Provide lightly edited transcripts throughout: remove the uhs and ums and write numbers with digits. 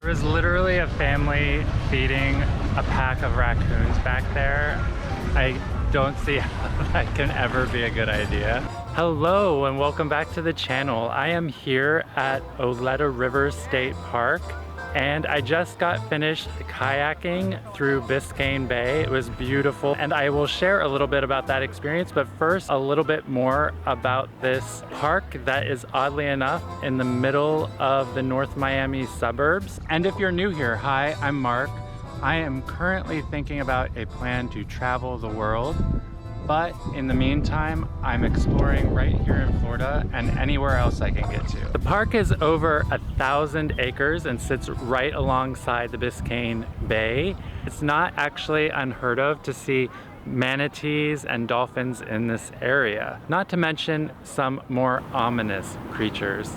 There was literally a family feeding a pack of raccoons back there. I don't see how that can ever be a good idea. Hello and welcome back to the channel. I am here at Oleta River State Park and I just got finished kayaking through Biscayne Bay. It was beautiful and I will share a little bit about that experience, but first a little bit more about this park that is oddly enough in the middle of the North Miami suburbs. And if you're new here, hi, I'm Mark. I am currently thinking about a plan to travel the world, but in the meantime, I'm exploring right here in Florida and anywhere else I can get to. The park is over 1,000 acres and sits right alongside the Biscayne Bay. It's not actually unheard of to see manatees and dolphins in this area, not to mention some more ominous creatures.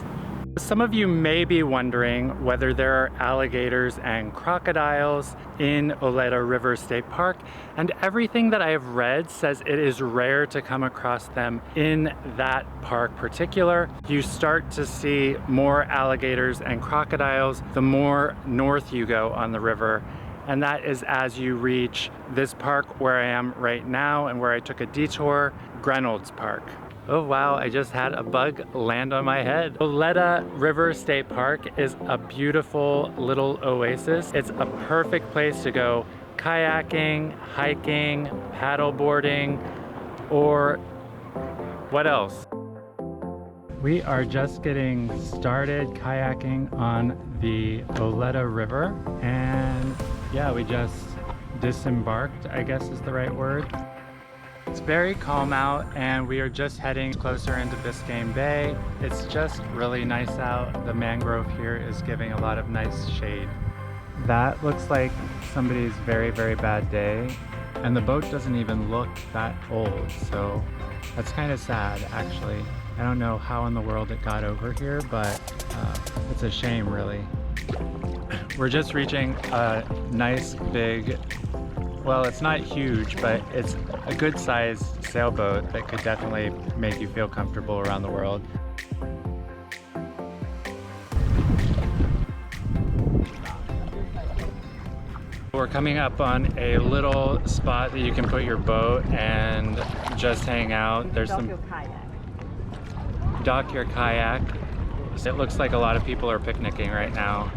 Some of you may be wondering whether there are alligators and crocodiles in Oleta River State Park, and everything that I have read says it is rare to come across them in that park particular. You start to see more alligators and crocodiles the more north you go on the river, and that is as you reach this park where I am right now and where I took a detour, Reynolds Park. Oh wow, I just had a bug land on my head. Oleta River State Park is a beautiful little oasis. It's a perfect place to go kayaking, hiking, paddleboarding, or what else? We are just getting started kayaking on the Oleta River, and yeah, we just disembarked, I guess is the right word. It's very calm out and we are just heading closer into Biscayne Bay. It's just really nice out. The mangrove here is giving a lot of nice shade. That looks like somebody's very, very bad day. And the boat doesn't even look that old, so that's kind of sad actually. I don't know how in the world it got over here, but it's a shame really. We're just reaching a nice big, well, it's not huge, but it's a good sized sailboat that could definitely make you feel comfortable around the world. We're coming up on a little spot that you can put your boat and just hang out. There's some dock your kayak. It looks like a lot of people are picnicking right now.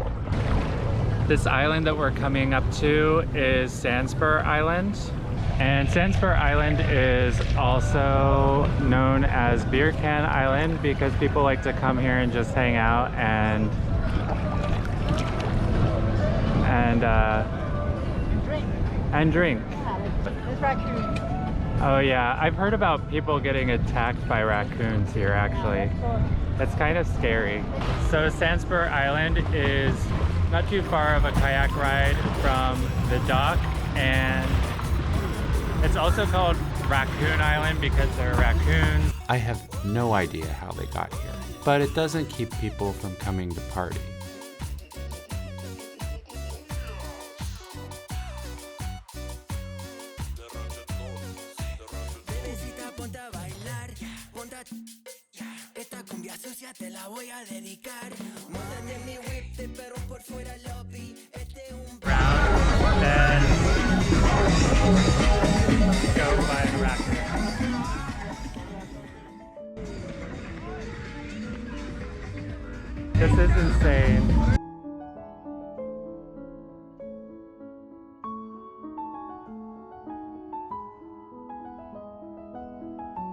This island that we're coming up to is Sandspur Island. And Sandspur Island is also known as Beer Can Island because people like to come here and just hang out and drink. There's raccoons. Oh yeah, I've heard about people getting attacked by raccoons here actually. That's kind of scary. So Sandspur Island is not too far of a kayak ride from the dock, and it's also called Raccoon Island because there are raccoons. I have no idea how they got here, but it doesn't keep people from coming to party. Then go find raccoons. This is insane.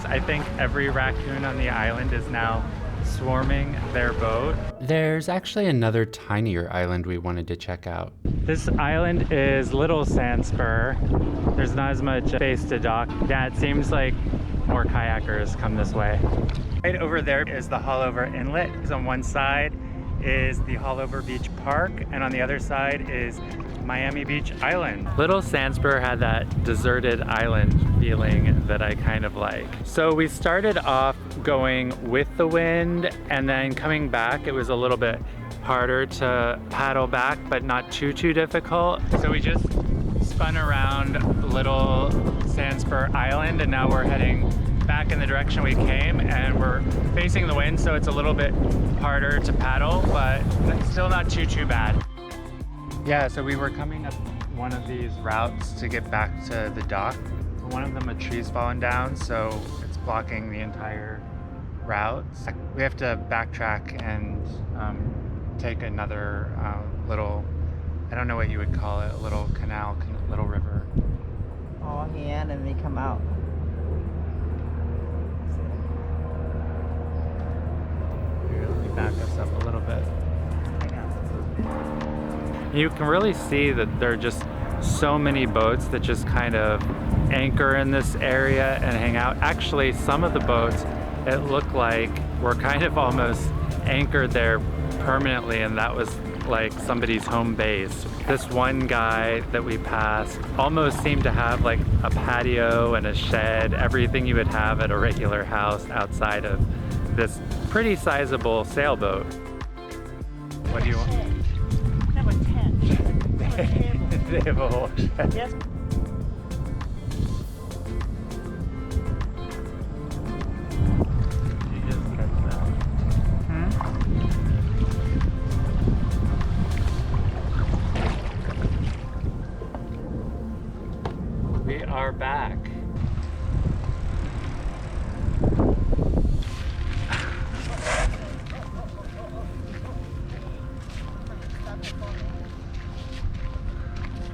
I think every raccoon on the island is now swarming their boat. There's actually another tinier island we wanted to check out. This island is Little Sandspur. There's not as much space to dock. Yeah, it seems like more kayakers come this way. Right over there is the Hollover Inlet. On one side is the Hollover Beach Park, and on the other side is Miami Beach Island. Little Sandspur had that deserted island feeling that I kind of like. So we started off going with the wind, and then coming back it was a little bit harder to paddle back, but not too difficult. So we just spun around Little Sandspur Island, and now we're heading back in the direction we came, and we're facing the wind, so it's a little bit harder to paddle, but still not too bad. Yeah, so we were coming up one of these routes to get back to the dock. One of them, a tree's fallen down, so it's blocking the entire route. We have to backtrack and take another little, I don't know what you would call it, a little canal, little river. Oh, yeah, and they come out. Here, let me back us up a little bit. You can really see that there are just so many boats that just kind of anchor in this area and hang out. Actually, some of the boats, it looked like were kind of almost anchored there permanently, and that was like somebody's home base. This one guy that we passed almost seemed to have like a patio and a shed, everything you would have at a regular house outside of this pretty sizable sailboat. What do you want? They have a tent. They have a whole shed. Yes. You just catch that. We are back.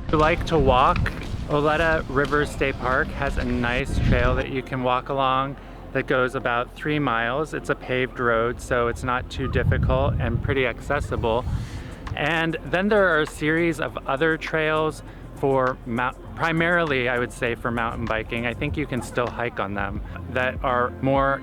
If you like to walk, Oleta River State Park has a nice trail that you can walk along that goes about 3 miles. It's a paved road, so it's not too difficult and pretty accessible. And then there are a series of other trails for primarily, I would say, for mountain biking. I think you can still hike on them, that are more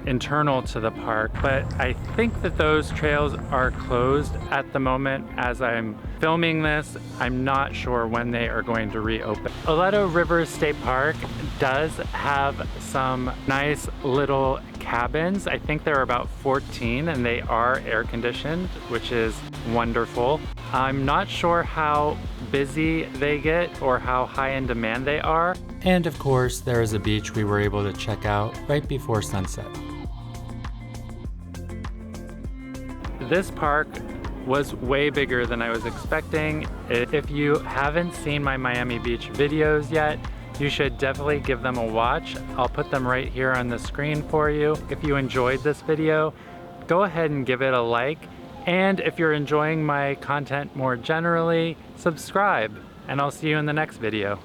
internal to the park, but I think that those trails are closed at the moment as I'm filming this. I'm not sure when they are going to reopen. Oleta River State Park does have some nice little cabins. I think there are about 14 and they are air conditioned, which is wonderful. I'm not sure how busy they get or how high in demand they are. And of course, there is a beach we were able to check out right before sunset. This park was way bigger than I was expecting. If you haven't seen my Miami Beach videos yet, you should definitely give them a watch. I'll put them right here on the screen for you. If you enjoyed this video, go ahead and give it a like. And if you're enjoying my content more generally, subscribe, and I'll see you in the next video.